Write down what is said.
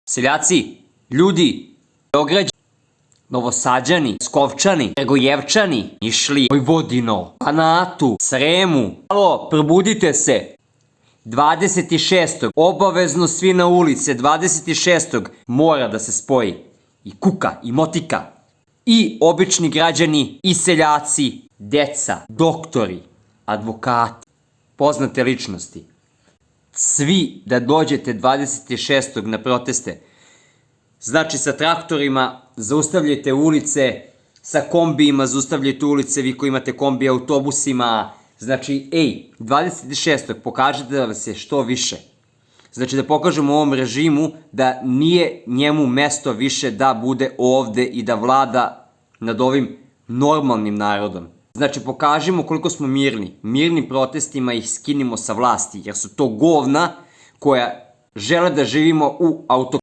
seljaci, ljudi, Beograđani, Novosađani, Skovčani, Kragujevčani, Nišlije, Vojvodino, Banatu, Sremu. Alo, probudite se. 26. obavezno svi na ulice, 26. mora da se spoji i kuka, i motika, i obični građani, i seljaci, deca, doktori, advokati, poznate ličnosti. Svi da dođete 26. na proteste. Znači sa traktorima zaustavljajte ulice, sa kombijima zaustavljajte ulice, vi koji imate kombi autobusima. Znači, 26. pokažete da vas je što više. Znači da pokažemo ovom režimu da nije njemu mesto više da bude ovde i da vlada nad ovim normalnim narodom. Znači pokažimo koliko smo mirni. Mirnim protestima ih skinimo sa vlasti, jer su to govna koja žele da živimo u autokratu.